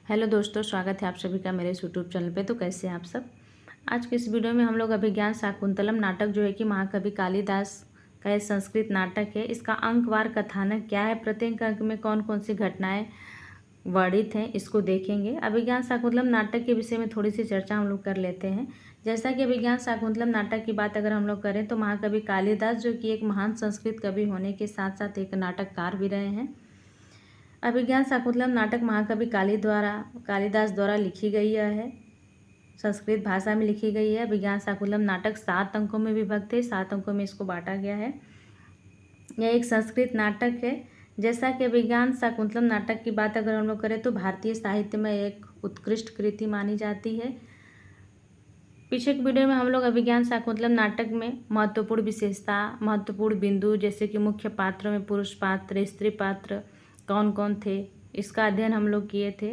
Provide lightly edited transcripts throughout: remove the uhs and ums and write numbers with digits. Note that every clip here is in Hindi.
हेलो दोस्तों, स्वागत है आप सभी का मेरे इस यूट्यूब चैनल पे। तो कैसे हैं आप सब। आज के इस वीडियो में हम लोग अभिज्ञान शाकुंतलम नाटक जो है कि महाकवि कालिदास का एक संस्कृत नाटक है, इसका अंकवार कथानक क्या है, प्रत्येक अंक में कौन कौन सी घटनाएं वर्णित हैं, इसको देखेंगे। अभिज्ञान शाकुंतलम नाटक के विषय में थोड़ी सी चर्चा हम लोग कर लेते हैं। जैसा कि अभिज्ञान शाकुंतलम नाटक की बात अगर हम लोग करें तो महाकवि कालिदास जो कि एक महान संस्कृत कवि होने के साथ साथ एक नाटककार भी रहे हैं। अभिज्ञान शाकुंतलम नाटक महाकवि कालिदास द्वारा लिखी गई है, संस्कृत भाषा में लिखी गई है। अभिज्ञान शाकुंतलम नाटक 7 अंकों में विभक्त है, 7 अंकों में इसको बांटा गया है। यह एक संस्कृत नाटक है। जैसा कि अभिज्ञान शाकुंतलम नाटक की बात अगर हम लोग करें तो भारतीय साहित्य में एक उत्कृष्ट कृति मानी जाती है। पीछे के वीडियो में हम लोग अभिज्ञान शाकुंतलम नाटक में महत्वपूर्ण विशेषता, महत्वपूर्ण बिंदु जैसे कि मुख्य पात्रों में पुरुष पात्र, स्त्री पात्र कौन कौन थे, इसका अध्ययन हम लोग किए थे।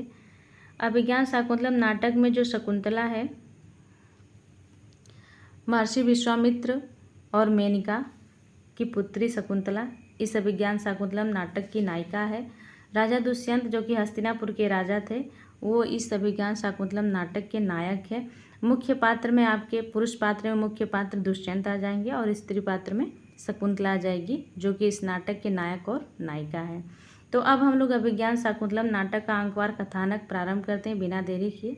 अभिज्ञान शाकुंतलम नाटक में जो शकुंतला है, महर्षि विश्वामित्र और मेनका की पुत्री शकुंतला इस अभिज्ञान शाकुंतलम नाटक की नायिका है। राजा दुष्यंत जो कि हस्तिनापुर के राजा थे, वो इस अभिज्ञान शाकुंतलम नाटक के नायक है। मुख्य पात्र में आपके पुरुष पात्र में मुख्य पात्र दुष्यंत आ जाएंगे और स्त्री पात्र में शकुंतला आ जाएगी, जो कि इस नाटक के नायक और नायिका है। तो अब हम लोग अभिज्ञान शाकुंतलम नाटक का अंकवार कथानक प्रारंभ करते हैं बिना देरी किए।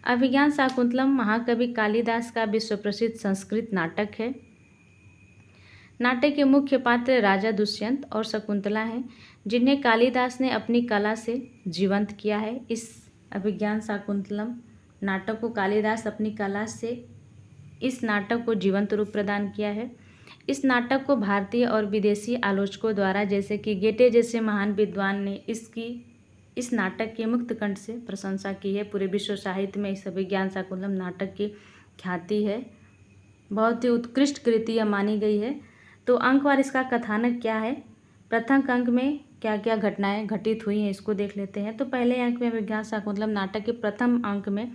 अभिज्ञान शाकुंतलम महाकवि कालिदास का विश्व प्रसिद्ध संस्कृत नाटक है। नाटक के मुख्य पात्र राजा दुष्यंत और शकुंतला हैं, जिन्हें कालिदास ने अपनी कला से जीवंत किया है। इस अभिज्ञान शाकुंतलम नाटक को कालिदास अपनी कला से इस नाटक को जीवंत रूप प्रदान किया है। इस नाटक को भारतीय और विदेशी आलोचकों द्वारा, जैसे कि गेटे जैसे महान विद्वान ने इस नाटक के मुक्त कंठ से प्रशंसा की है। पूरे विश्व साहित्य में इस अभिज्ञान शाकुंतलम नाटक की ख्याति है, बहुत ही उत्कृष्ट कृति यह मानी गई है। तो अंकवार इसका कथानक क्या है, प्रथम अंक में क्या क्या घटनाएं घटित हुई हैं, इसको देख लेते हैं। तो पहले अंक में अभिज्ञान शाकुंतलम नाटक के प्रथम अंक में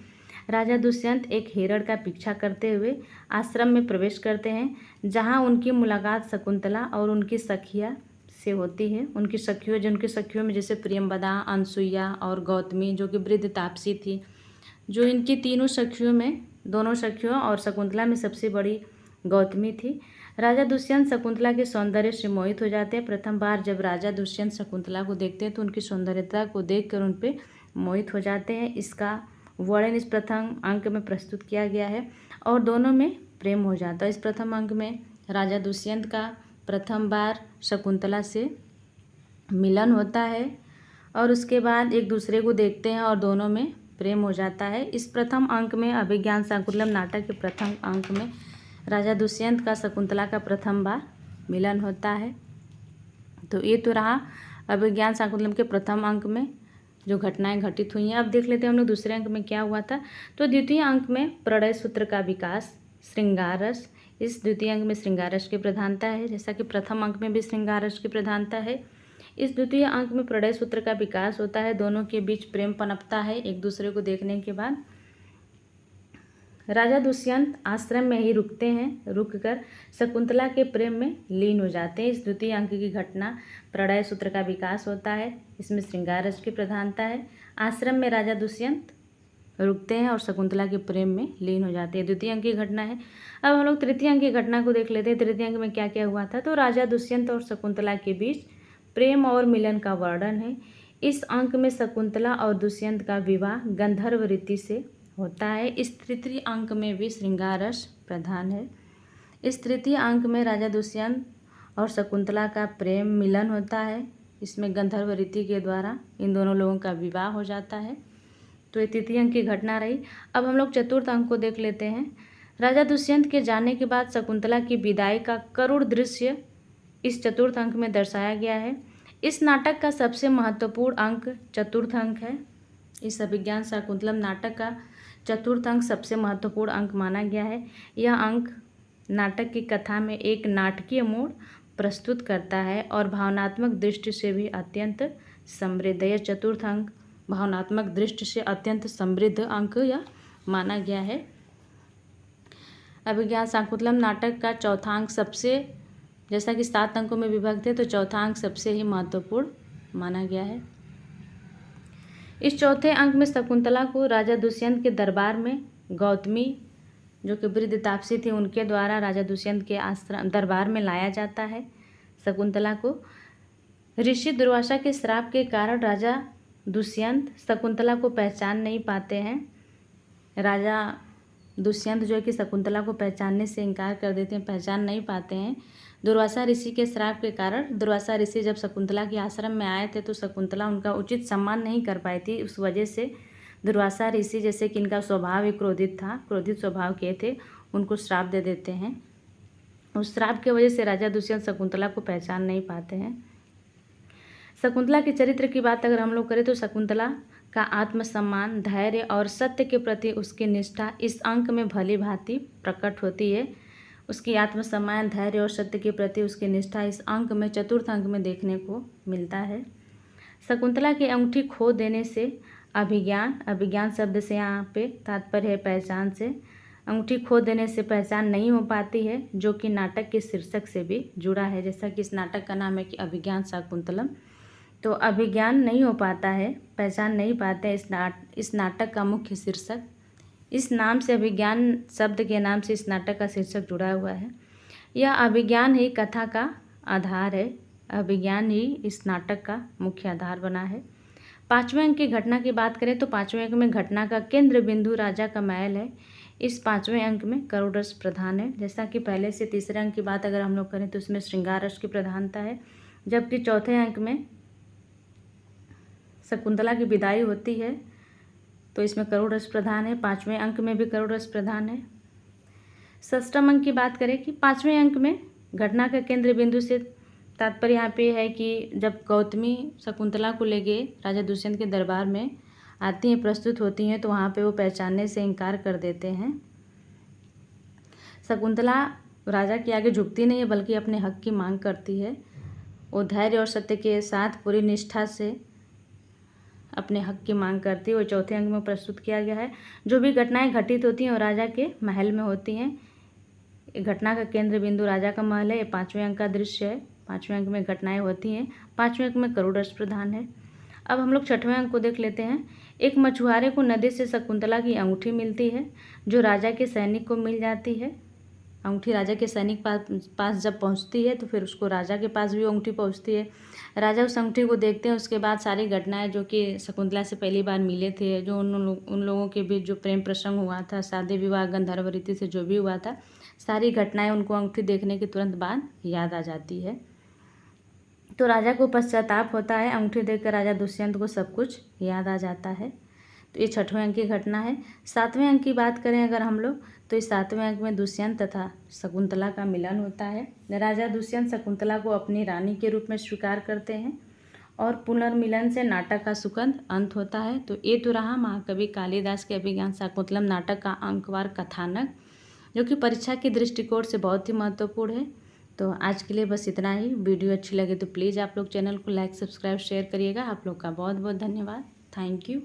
राजा दुष्यंत एक हिरण का पीछा करते हुए आश्रम में प्रवेश करते हैं, जहां उनकी मुलाकात शकुंतला और उनकी सखिया से होती है। उनकी सखियों में जैसे प्रियंवदा, अनसुईया और गौतमी जो कि वृद्ध तापसी थी। जो इनकी तीनों सखियों में, दोनों सखियों और शकुंतला में सबसे बड़ी गौतमी थी। राजा दुष्यंत शकुंतला के सौंदर्य से मोहित हो जाते हैं। प्रथम बार जब राजा दुष्यंत शकुंतला को देखते हैं तो उनकी सौंदर्यता को देखकर उन पर मोहित हो जाते हैं। इसका वर्णन इस प्रथम अंक में प्रस्तुत किया गया है और दोनों में प्रेम हो जाता है। इस प्रथम अंक में राजा दुष्यंत का प्रथम बार शकुंतला से मिलन होता है और उसके बाद एक दूसरे को देखते हैं और दोनों में प्रेम हो जाता है। इस प्रथम अंक में अभिज्ञान शाकुंतलम नाटक के प्रथम अंक में राजा दुष्यंत का शकुंतला का प्रथम बार मिलन होता है। तो ये तो रहा अभिज्ञान शाकुंतलम के प्रथम अंक में जो घटनाएं घटित हुई हैं। अब देख लेते हैं हम लोग दूसरे अंक में क्या हुआ था। तो द्वितीय अंक में प्रणय सूत्र का विकास, श्रृंगार रस। इस द्वितीय अंक में श्रृंगार रस की प्रधानता है, जैसा कि प्रथम अंक में भी श्रृंगार रस की प्रधानता है। इस द्वितीय अंक में प्रणय सूत्र का विकास होता है, दोनों के बीच प्रेम पनपता है एक दूसरे को देखने के बाद। राजा दुष्यंत आश्रम में ही रुककर शकुंतला के प्रेम में लीन हो जाते हैं। इस द्वितीय अंक की घटना प्रणय सूत्र का विकास होता है, इसमें श्रृंगार रस की प्रधानता है। आश्रम में राजा दुष्यंत रुकते हैं और शकुंतला के प्रेम में लीन हो जाते हैं, द्वितीय अंक की घटना है। अब हम लोग तृतीय अंक की घटना को देख लेते हैं। तृतीय अंक में क्या क्या हुआ था। तो राजा दुष्यंत और शकुंतला के बीच प्रेम और मिलन का वर्णन है। इस अंक में शकुंतला और दुष्यंत का विवाह गंधर्व रीति से होता है। इस तृतीय अंक में भी श्रृंगार रस प्रधान है। इस तृतीय अंक में राजा दुष्यंत और शकुंतला का प्रेम मिलन होता है, इसमें गंधर्व रीति के द्वारा इन दोनों लोगों का विवाह हो जाता है। तो ये तृतीय अंक की घटना रही। अब हम लोग चतुर्थ अंक को देख लेते हैं। राजा दुष्यंत के जाने के बाद शकुंतला की विदाई का करुण दृश्य इस चतुर्थ अंक में दर्शाया गया है। इस नाटक का सबसे महत्वपूर्ण अंक चतुर्थ अंक है। इस अभिज्ञान शाकुंतलम नाटक का चतुर्थ अंक सबसे महत्वपूर्ण अंक माना गया है। यह अंक नाटक की कथा में एक नाटकीय मोड़ प्रस्तुत करता है और भावनात्मक दृष्टि से भी अत्यंत समृद्ध। यह चतुर्थ अंक भावनात्मक दृष्टि से अत्यंत समृद्ध अंक यह माना गया है। अभिज्ञान शाकुंतलम नाटक का चौथा अंक सबसे, जैसा कि 7 अंकों में विभक्त है, तो चौथा अंक सबसे ही महत्वपूर्ण माना गया है। इस चौथे अंक में शकुंतला को राजा दुष्यंत के दरबार में गौतमी जो कि वृद्ध तापसी थी उनके द्वारा राजा दुष्यंत के आश्रम दरबार में लाया जाता है। शकुंतला को ऋषि दुर्वासा के श्राप के कारण राजा दुष्यंत शकुंतला को पहचान नहीं पाते हैं। राजा दुष्यंत जो है कि शकुंतला को पहचानने से इनकार कर देते हैं, पहचान नहीं पाते हैं। दुर्वासा ऋषि के श्राप के कारण दुर्वासा ऋषि जब शकुंतला के आश्रम में आए थे तो शकुंतला उनका उचित सम्मान नहीं कर पाई थी। उस वजह से दुर्वासा ऋषि, जैसे कि इनका स्वभाव ही क्रोधित था, क्रोधित स्वभाव के थे, उनको श्राप दे देते हैं। उस श्राप की वजह से राजा दुष्यंत शकुंतला को पहचान नहीं पाते हैं। शकुंतला के चरित्र की बात अगर हम लोग करें तो शकुंतला का आत्मसम्मान, धैर्य और सत्य के प्रति उसकी निष्ठा इस अंक में भली भांति प्रकट होती है। उसकी आत्मसम्मान, धैर्य और सत्य के प्रति उसकी निष्ठा इस अंक में, चतुर्थ अंक में देखने को मिलता है। शकुंतला की अंगूठी खो देने से अभिज्ञान, अभिज्ञान शब्द से यहाँ पे तात्पर्य है पहचान से। अंगूठी खो देने से पहचान नहीं हो पाती है, जो कि नाटक के शीर्षक से भी जुड़ा है। जैसा कि इस नाटक का नाम है कि अभिज्ञान शाकुंतलम, तो अभिज्ञान नहीं हो पाता है, पहचान नहीं पाते इस नाटक का मुख्य शीर्षक। इस नाम से, अभिज्ञान शब्द के नाम से इस नाटक का शीर्षक जुड़ा हुआ है। यह अभिज्ञान ही कथा का आधार है, अभिज्ञान ही इस नाटक का मुख्य आधार बना है। पाँचवें अंक की घटना की बात करें तो पाँचवें अंक में घटना का केंद्र बिंदु राजा का महल है। इस पाँचवें अंक में करुण रस प्रधान है। जैसा कि पहले से तीसरे अंक की बात अगर हम लोग करें तो उसमें श्रृंगार रस की प्रधानता है, जबकि चौथे अंक में शकुंतला की विदाई होती है तो इसमें करुण रस प्रधान है। पाँचवें अंक में भी करुण रस प्रधान है। षष्ठम अंक की बात करें कि पाँचवें अंक में घटना का केंद्र बिंदु से तात्पर्य यहाँ पे है कि जब गौतमी शकुंतला को ले गए राजा दुष्यंत के दरबार में आती हैं, प्रस्तुत होती हैं, तो वहाँ पे वो पहचानने से इनकार कर देते हैं। शकुंतला राजा के आगे झुकती नहीं है बल्कि अपने हक की मांग करती है। वो धैर्य और सत्य के साथ पूरी निष्ठा से अपने हक की मांग करती है। वो चौथे अंक में प्रस्तुत किया गया है। जो भी घटनाएं घटित होती हैं वो राजा के महल में होती हैं। घटना का केंद्र बिंदु राजा का महल है। ये पाँचवें अंक का दृश्य है। पाँचवें अंक में घटनाएं होती हैं। पाँचवें अंक में करुण रस प्रधान है। अब हम लोग छठवें अंक को देख लेते हैं। एक मछुआरे को नदी से शकुंतला की अंगूठी मिलती है जो राजा के सैनिक को मिल जाती है। अंगूठी राजा के सैनिक पास जब पहुंचती है तो फिर उसको राजा के पास भी अंगूठी पहुंचती है। राजा उस अंगूठी को देखते हैं। उसके बाद सारी घटनाएं जो कि शकुंतला से पहली बार मिले थे, जो उन लोगों के बीच जो प्रेम प्रसंग हुआ था, शादी विवाह गंधर्व रीति से जो भी हुआ था, सारी घटनाएं उनको अंगूठी देखने के तुरंत बाद याद आ जाती है। तो राजा को पश्चाताप होता है। अंगूठी देखकर राजा दुष्यंत को सब कुछ याद आ जाता है। तो ये छठवें अंक की घटना है। सातवें अंक की बात करें अगर हम लोग तो इस सातवें अंक में दुष्यंत तथा शकुंतला का मिलन होता है। राजा दुष्यंत शकुंतला को अपनी रानी के रूप में स्वीकार करते हैं और पुनर्मिलन से नाटक का सुखद अंत होता है। तो ये तो रहा महाकवि कालिदास के अभिज्ञान शाकुंतलम नाटक का अंकवार कथानक, जो कि परीक्षा के दृष्टिकोण से बहुत ही महत्वपूर्ण है। तो आज के लिए बस इतना ही। वीडियो अच्छी लगे तो प्लीज़ आप लोग चैनल को लाइक, सब्सक्राइब, शेयर करिएगा। आप लोग का बहुत बहुत धन्यवाद। Thank you.